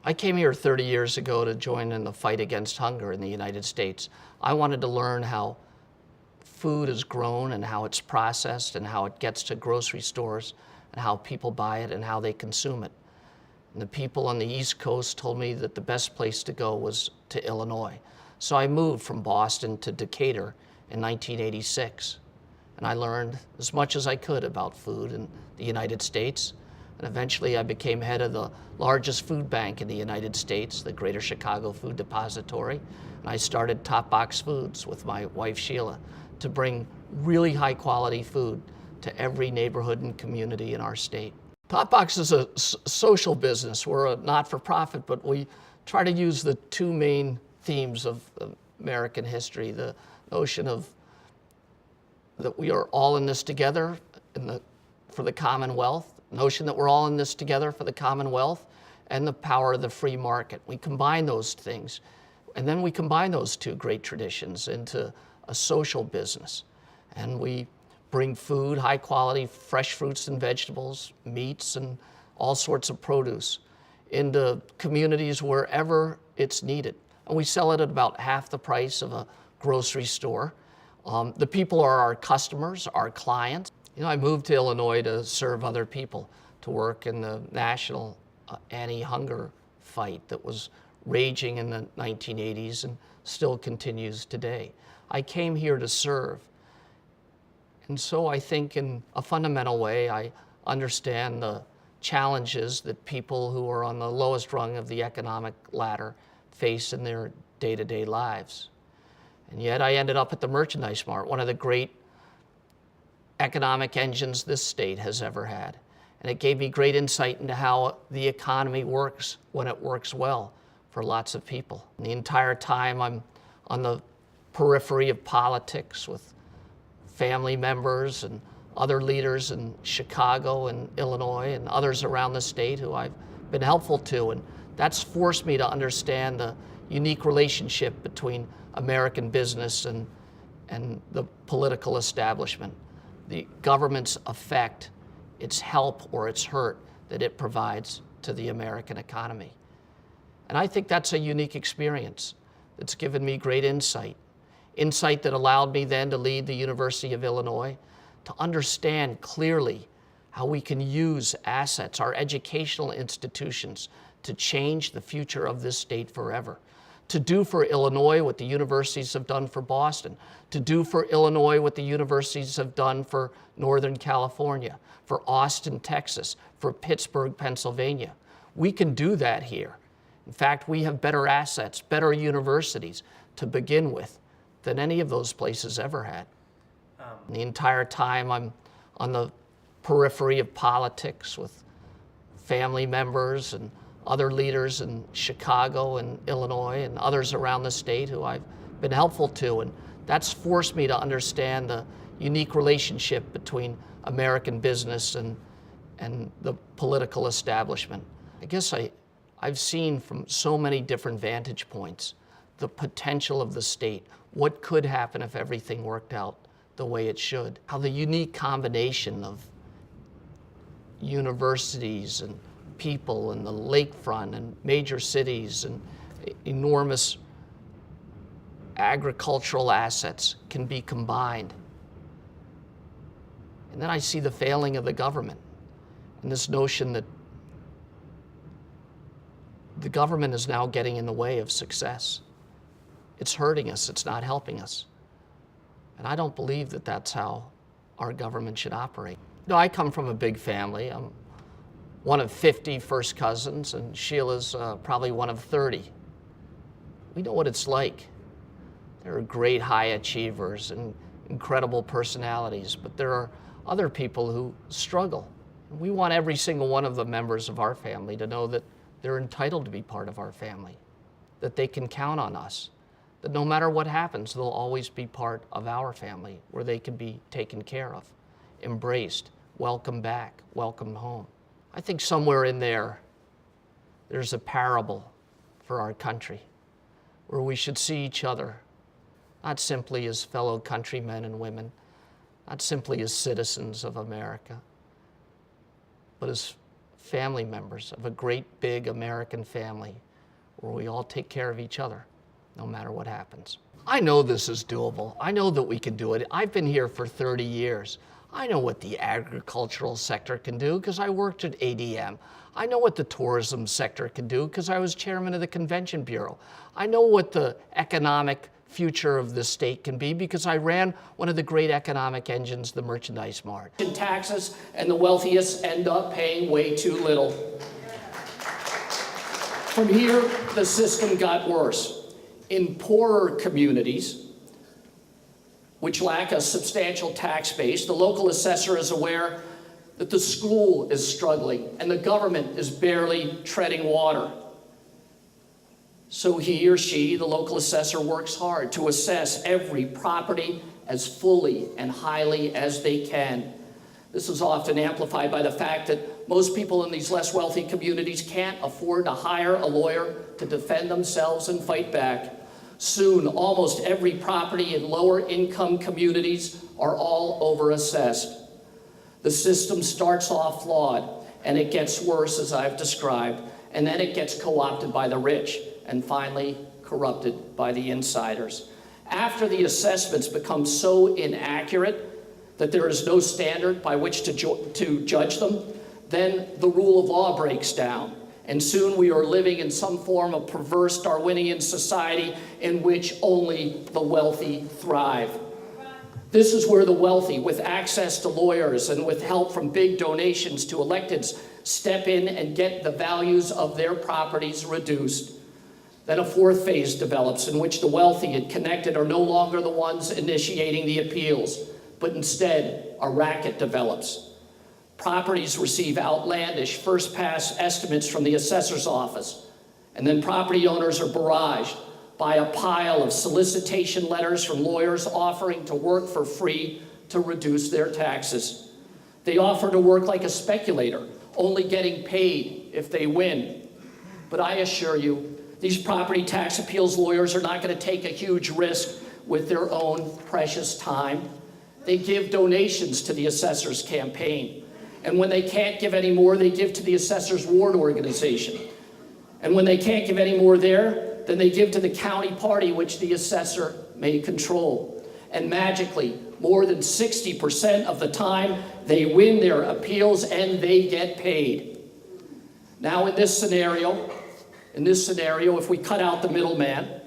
I came here 30 years ago to join in the fight against hunger in the United States. I wanted to learn how food is grown and how it's processed and how it gets to grocery stores and how people buy it and how they consume it. And the people on the East Coast told me that the best place to go was to Illinois. So I moved from Boston to Decatur in 1986. And I learned as much as I could about food in the United States. And eventually I became head of the largest food bank in the United States, the Greater Chicago Food Depository. And I started Top Box Foods with my wife Sheila to bring really high quality food to every neighborhood and community in our state. Top Box is a social business. We're a not-for-profit, but we try to use the two main themes of American history, the notion of that we are all in this together for the Commonwealth, notion that we're all in this together for the Commonwealth, and the power of the free market. We combine those things, and then we combine those two great traditions into a social business. And we bring food, high quality, fresh fruits and vegetables, meats, and all sorts of produce into communities wherever it's needed. And we sell it at about half the price of a grocery store. The people are our customers, our clients. You know, I moved to Illinois to serve other people, to work in the national anti-hunger fight that was raging in the 1980s and still continues today. I came here to serve. And so I think in a fundamental way, I understand the challenges that people who are on the lowest rung of the economic ladder face in their day-to-day lives. And yet I ended up at the Merchandise Mart, one of the great economic engines this state has ever had. And it gave me great insight into how the economy works when it works well for lots of people. And the entire time I'm on the periphery of politics with family members and other leaders in Chicago and Illinois and others around the state who I've been helpful to. And that's forced me to understand the unique relationship between American business and the political establishment, the government's effect, its help or its hurt that it provides to the American economy. And I think that's a unique experience that's given me great insight that allowed me then to lead the University of Illinois, to understand clearly how we can use assets, our educational institutions, to change the future of this state forever. To do for Illinois what the universities have done for Boston, to do for Illinois what the universities have done for Northern California, for Austin, Texas, for Pittsburgh, Pennsylvania. We can do that here. In fact, we have better assets, better universities to begin with than any of those places ever had. The entire time I'm on the periphery of politics with family members and other leaders in Chicago and Illinois and others around the state who I've been helpful to. And that's forced me to understand the unique relationship between American business and the political establishment. I guess I've seen from so many different vantage points the potential of the state, what could happen if everything worked out the way it should, how the unique combination of universities and people and the lakefront and major cities and enormous agricultural assets can be combined. And then I see the failing of the government and this notion that the government is now getting in the way of success. It's hurting us, it's not helping us. And I don't believe that that's how our government should operate. No, I come from a big family. I'm one of 50 first cousins, and Sheila's probably one of 30. We know what it's like. There are great high achievers and incredible personalities, but there are other people who struggle. We want every single one of the members of our family to know that they're entitled to be part of our family, that they can count on us, that no matter what happens, they'll always be part of our family where they can be taken care of, embraced, welcomed back, welcomed home. I think somewhere in there's a parable for our country where we should see each other not simply as fellow countrymen and women, not simply as citizens of America, but as family members of a great big American family where we all take care of each other no matter what happens. I know this is doable. I know that we can do it. I've been here for 30 years. I know what the agricultural sector can do because I worked at ADM. I know what the tourism sector can do because I was chairman of the Convention Bureau. I know what the economic future of the state can be because I ran one of the great economic engines, the Merchandise Mart. In taxes, and the wealthiest end up paying way too little. From here, the system got worse. In poorer communities, which lack a substantial tax base, the local assessor is aware that the school is struggling and the government is barely treading water. So he or she, the local assessor, works hard to assess every property as fully and highly as they can. This is often amplified by the fact that most people in these less wealthy communities can't afford to hire a lawyer to defend themselves and fight back. Soon, almost every property in lower income communities are all over-assessed. The system starts off flawed, and it gets worse, as I've described, and then it gets co-opted by the rich, and finally corrupted by the insiders. After the assessments become so inaccurate that there is no standard by which to judge them, then the rule of law breaks down. And soon we are living in some form of perverse Darwinian society in which only the wealthy thrive. This is where the wealthy, with access to lawyers and with help from big donations to electeds, step in and get the values of their properties reduced. Then a fourth phase develops in which the wealthy and connected are no longer the ones initiating the appeals, but instead a racket develops. Properties receive outlandish first-pass estimates from the assessor's office, and then property owners are barraged by a pile of solicitation letters from lawyers offering to work for free to reduce their taxes. They offer to work like a speculator, only getting paid if they win. But I assure you, these property tax appeals lawyers are not going to take a huge risk with their own precious time. They give donations to the assessor's campaign. And when they can't give any more, they give to the assessor's ward organization. And when they can't give any more there, then they give to the county party which the assessor may control. And magically, more than 60% of the time, they win their appeals and they get paid. Now in this scenario, if we cut out the middleman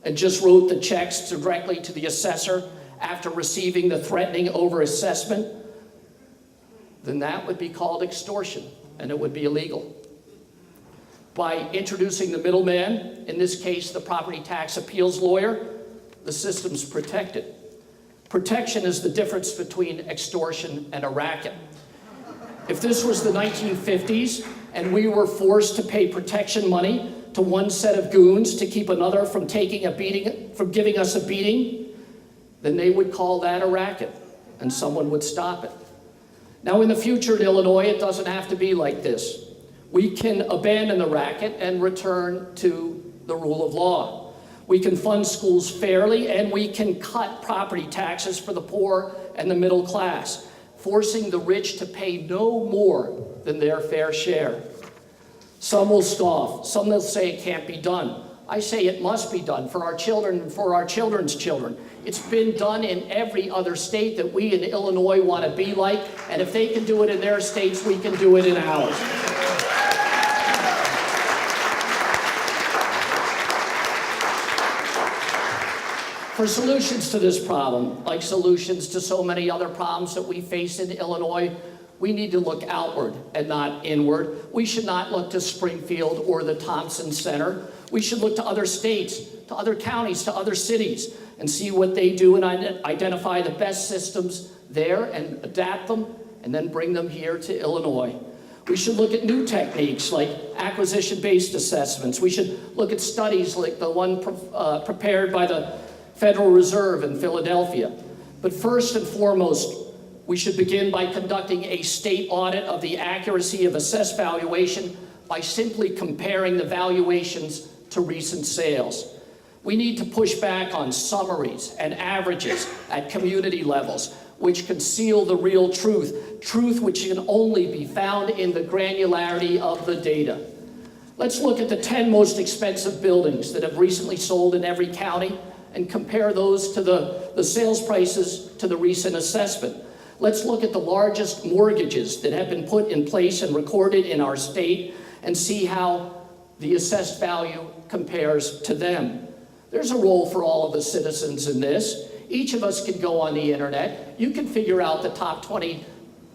and just wrote the checks directly to the assessor after receiving the threatening overassessment, then that would be called extortion, and it would be illegal. By introducing the middleman, in this case the property tax appeals lawyer, the system's protected. Protection is the difference between extortion and a racket. If this was the 1950s and we were forced to pay protection money to one set of goons to keep another from taking a beating, from giving us a beating, then they would call that a racket and someone would stop it. Now in the future in Illinois, it doesn't have to be like this. We can abandon the racket and return to the rule of law. We can fund schools fairly and we can cut property taxes for the poor and the middle class, forcing the rich to pay no more than their fair share. Some will scoff, some will say it can't be done. I say it must be done for our children and for our children's children. It's been done in every other state that we in Illinois want to be like, and if they can do it in their states, we can do it in ours. For solutions to this problem, like solutions to so many other problems that we face in Illinois, we need to look outward and not inward. We should not look to Springfield or the Thompson Center. We should look to other states, to other counties, to other cities, and see what they do and identify the best systems there and adapt them and then bring them here to Illinois. We should look at new techniques like acquisition-based assessments. We should look at studies like the one prepared by the Federal Reserve in Philadelphia. But first and foremost, we should begin by conducting a state audit of the accuracy of assessed valuation by simply comparing the valuations to recent sales. We need to push back on summaries and averages at community levels. which conceal the real truth, truth which can only be found in the granularity of the data. Let's look at the 10 most expensive buildings that have recently sold in every county and compare those to the sales prices to the recent assessment. Let's look at the largest mortgages that have been put in place and recorded in our state and see how the assessed value compares to them. There's a role for all of the citizens in this. Each of us can go on the internet. You can figure out the top 20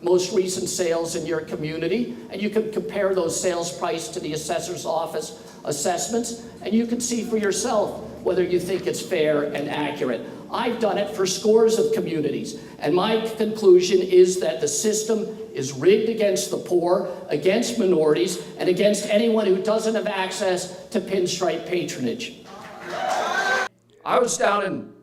most recent sales in your community, and you can compare those sales price to the assessor's office assessments, and you can see for yourself whether you think it's fair and accurate. I've done it for scores of communities, and my conclusion is that the system is rigged against the poor, against minorities, and against anyone who doesn't have access to pinstripe patronage. I was down in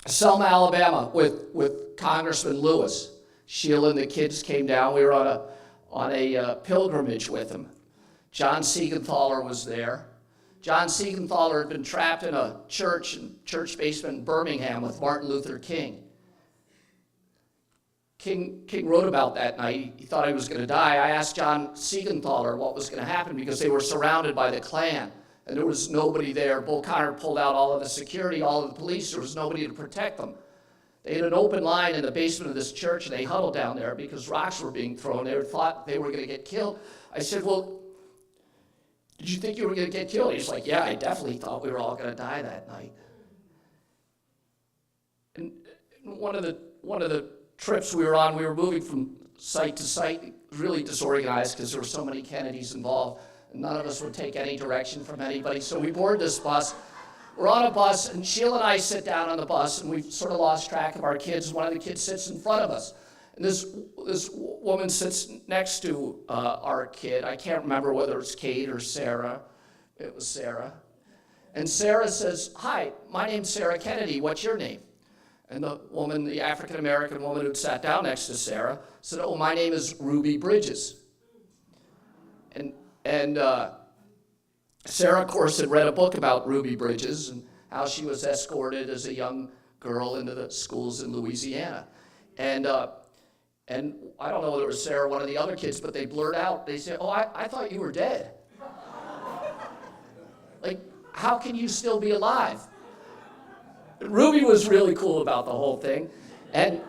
Selma, Alabama with Congressman Lewis. Sheila and the kids came down. We were on a pilgrimage with him. John Siegenthaler was there. John Siegenthaler had been trapped in a church basement in Birmingham with Martin Luther King. King wrote about that night. He thought he was going to die. I asked John Siegenthaler what was going to happen because they were surrounded by the Klan, and there was nobody there. Bull Connor pulled out all of the security, all of the police. There was nobody to protect them. They had an open line in the basement of this church, and they huddled down there because rocks were being thrown. They thought they were going to get killed. I said, well, did you think you were going to get killed? He's like, yeah, I definitely thought we were all going to die that night. And one of the trips we were on, we were moving from site to site, really disorganized because there were so many Kennedys involved. And none of us would take any direction from anybody. So we board this bus. We're on a bus, and Sheila and I sit down on the bus, and we've sort of lost track of our kids. One of the kids sits in front of us. And this woman sits next to our kid. I can't remember whether it's Kate or Sarah. It was Sarah. And Sarah says, hi, my name's Sarah Kennedy. What's your name? And the woman, the African-American woman who'd sat down next to Sarah, said, oh, my name is Ruby Bridges. And Sarah, of course, had read a book about Ruby Bridges and how she was escorted as a young girl into the schools in Louisiana. And I don't know whether it was Sarah or one of the other kids, but they blurt out, they said, oh, I thought you were dead. Like, how can you still be alive? Ruby was really cool about the whole thing. And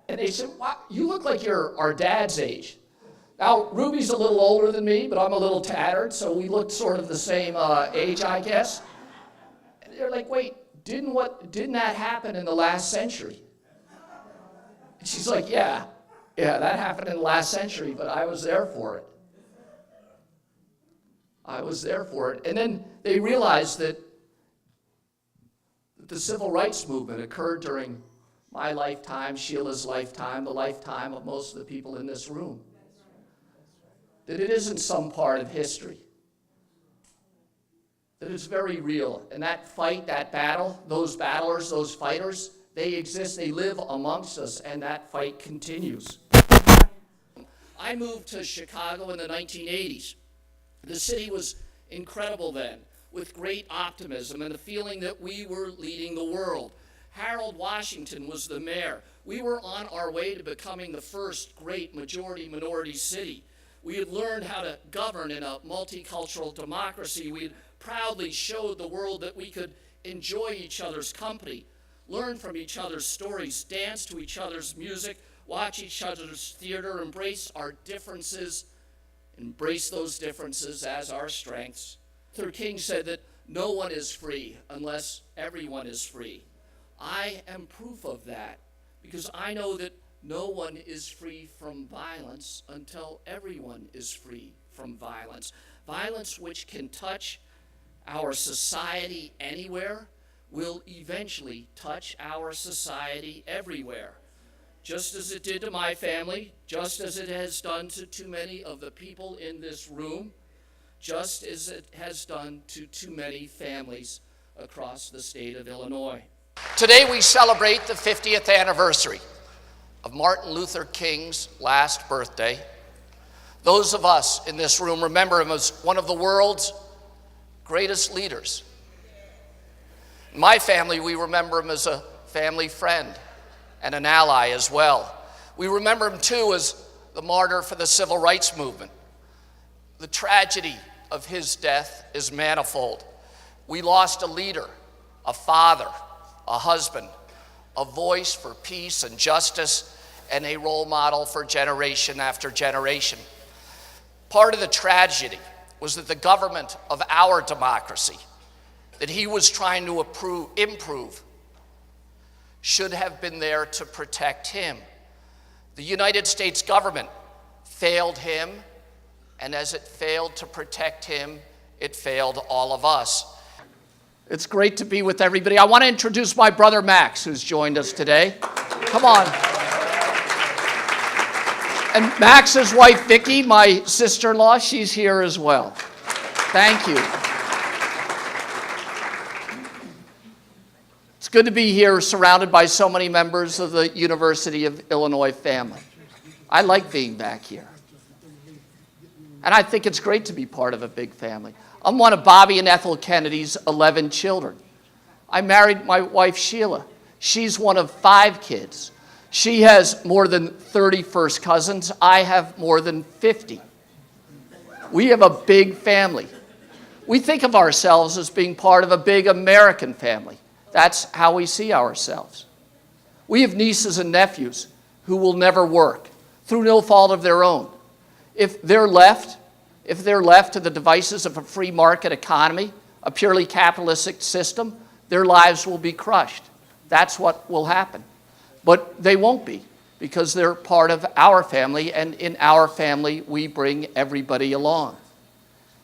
they said, wow, you look like you're our dad's age. Now, Ruby's a little older than me, but I'm a little tattered, so we looked sort of the same age, I guess. And they're like, wait, didn't that happen in the last century? And she's like, yeah, that happened in the last century, but I was there for it. I was there for it. And then they realized that the civil rights movement occurred during my lifetime, Sheila's lifetime, the lifetime of most of the people in this room. That it isn't some part of history. That it's very real. And that fight, that battle, those battlers, those fighters, they exist, they live amongst us, and that fight continues. I moved to Chicago in the 1980s. The city was incredible then, with great optimism and the feeling that we were leading the world. Harold Washington was the mayor. We were on our way to becoming the first great majority-minority city. We had learned how to govern in a multicultural democracy. We had proudly showed the world that we could enjoy each other's company, learn from each other's stories, dance to each other's music, watch each other's theater, embrace our differences, embrace those differences as our strengths. Luther King said that no one is free unless everyone is free. I am proof of that because I know that no one is free from violence until everyone is free from violence. Violence which can touch our society anywhere will eventually touch our society everywhere. Just as it did to my family, just as it has done to too many of the people in this room, just as it has done to too many families across the state of Illinois. Today we celebrate the 50th anniversary of Martin Luther King's last birthday. Those of us in this room remember him as one of the world's greatest leaders. In my family, we remember him as a family friend, and an ally as well. We remember him too as the martyr for the civil rights movement. The tragedy of his death is manifold. We lost a leader, a father, a husband, a voice for peace and justice, and a role model for generation after generation. Part of the tragedy was that the government of our democracy, that he was trying to improve, should have been there to protect him. The United States government failed him, and as it failed to protect him, it failed all of us. It's great to be with everybody. I want to introduce my brother Max, who's joined us today. Come on. And Max's wife, Vicki, my sister-in-law, she's here as well. Thank you. It's good to be here surrounded by so many members of the University of Illinois family. I like being back here. And I think it's great to be part of a big family. I'm one of Bobby and Ethel Kennedy's 11 children. I married my wife, Sheila. She's one of 5 kids. She has more than 30 first cousins. I have more than 50. We have a big family. We think of ourselves as being part of a big American family. That's how we see ourselves. We have nieces and nephews who will never work through no fault of their own. If they're left to the devices of a free market economy, a purely capitalistic system, their lives will be crushed. That's what will happen. But they won't be, because they're part of our family, and in our family, we bring everybody along.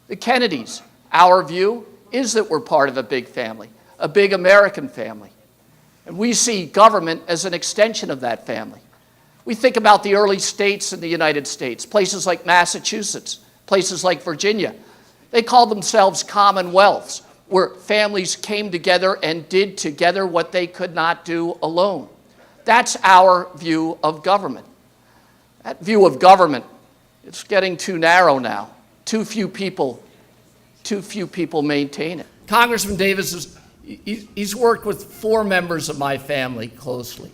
The Kennedys, our view is that we're part of a big family, a big American family. And we see government as an extension of that family. We think about the early states in the United States, places like Massachusetts, places like Virginia. They called themselves commonwealths, where families came together and did together what they could not do alone. That's our view of government. That view of government, it's getting too narrow now. Too few people maintain it. Congressman Davis, he's worked with 4 members of my family closely.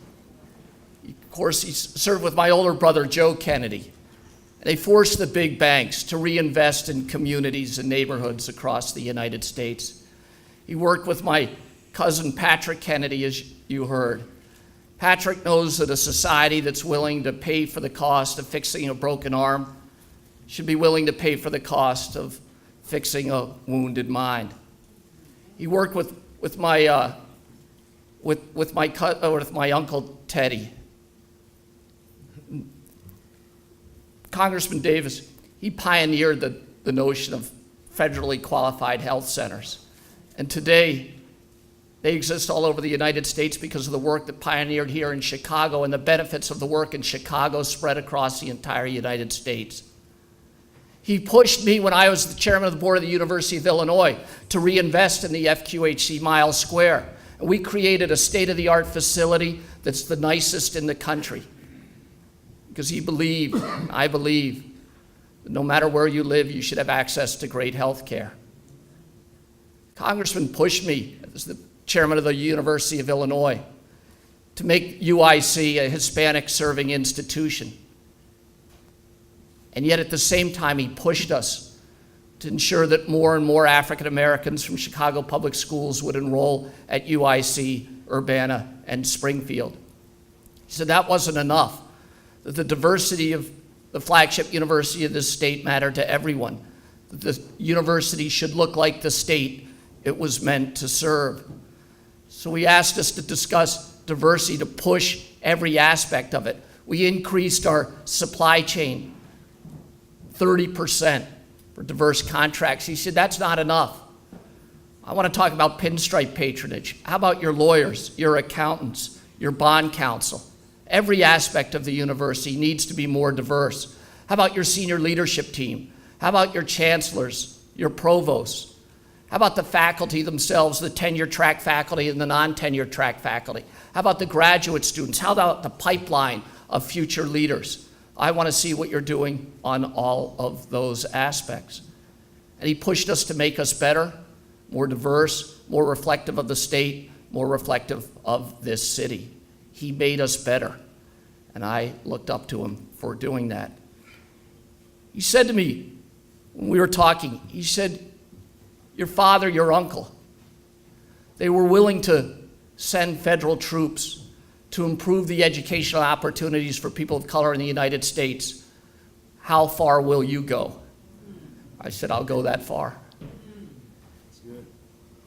Of course, he's served with my older brother, Joe Kennedy. They forced the big banks to reinvest in communities and neighborhoods across the United States. He worked with my cousin, Patrick Kennedy, as you heard. Patrick knows that a society that's willing to pay for the cost of fixing a broken arm should be willing to pay for the cost of fixing a wounded mind. He worked with my uncle Teddy. Congressman Davis, he pioneered the notion of federally qualified health centers. And today, they exist all over the United States because of the work that pioneered here in Chicago, and the benefits of the work in Chicago spread across the entire United States. He pushed me when I was the chairman of the board of the University of Illinois to reinvest in the FQHC Miles Square. And we created a state-of-the-art facility that's the nicest in the country. Because he believed, I believe, that no matter where you live, you should have access to great health care. Congressman pushed me, as the chairman of the University of Illinois, to make UIC a Hispanic serving institution. And yet at the same time, he pushed us to ensure that more and more African Americans from Chicago Public Schools would enroll at UIC, Urbana, and Springfield. He said that wasn't enough, that the diversity of the flagship university of this state mattered to everyone, that the university should look like the state it was meant to serve. So he asked us to discuss diversity, to push every aspect of it. We increased our supply chain 30% for diverse contracts. He said, that's not enough. I want to talk about pinstripe patronage. How about your lawyers, your accountants, your bond counsel? Every aspect of the university needs to be more diverse. How about your senior leadership team? How about your chancellors, your provosts? How about the faculty themselves, the tenure track faculty and the non-tenure track faculty? How about the graduate students? How about the pipeline of future leaders? I want to see what you're doing on all of those aspects. And he pushed us to make us better, more diverse, more reflective of the state, more reflective of this city. He made us better. And I looked up to him for doing that. He said to me when we were talking, he said, your father, your uncle, they were willing to send federal troops to improve the educational opportunities for people of color in the United States. How far will you go? I said, I'll go that far.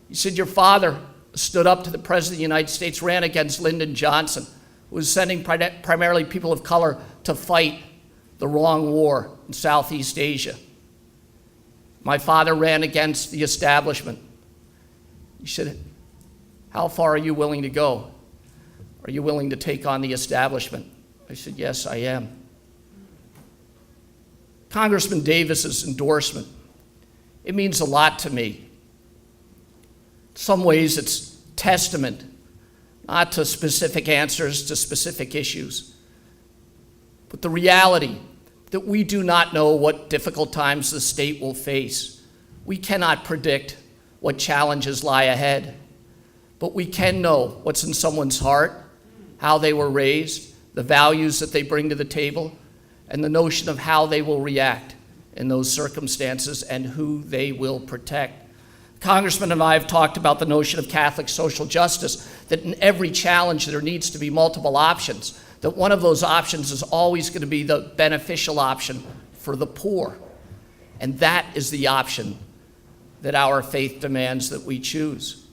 He said, your father stood up to the President of the United States, ran against Lyndon Johnson, who was sending primarily people of color to fight the wrong war in Southeast Asia. My father ran against the establishment. He said, how far are you willing to go? Are you willing to take on the establishment? I said, yes, I am. Congressman Davis's endorsement, it means a lot to me. In some ways, it's testament, not to specific answers to specific issues, but the reality that we do not know what difficult times the state will face. We cannot predict what challenges lie ahead, but we can know what's in someone's heart, how they were raised, the values that they bring to the table, and the notion of how they will react in those circumstances and who they will protect. Congressman and I have talked about the notion of Catholic social justice, that in every challenge there needs to be multiple options, that one of those options is always going to be the beneficial option for the poor. And that is the option that our faith demands that we choose.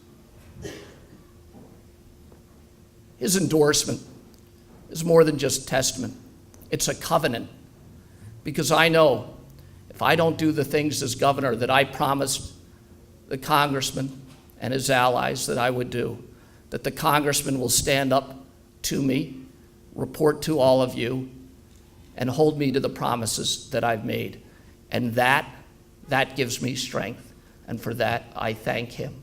His endorsement is more than just testament. It's a covenant, because I know if I don't do the things as governor that I promised the congressman and his allies that I would do, that the congressman will stand up to me, report to all of you, and hold me to the promises that I've made. And that gives me strength, and for that I thank him.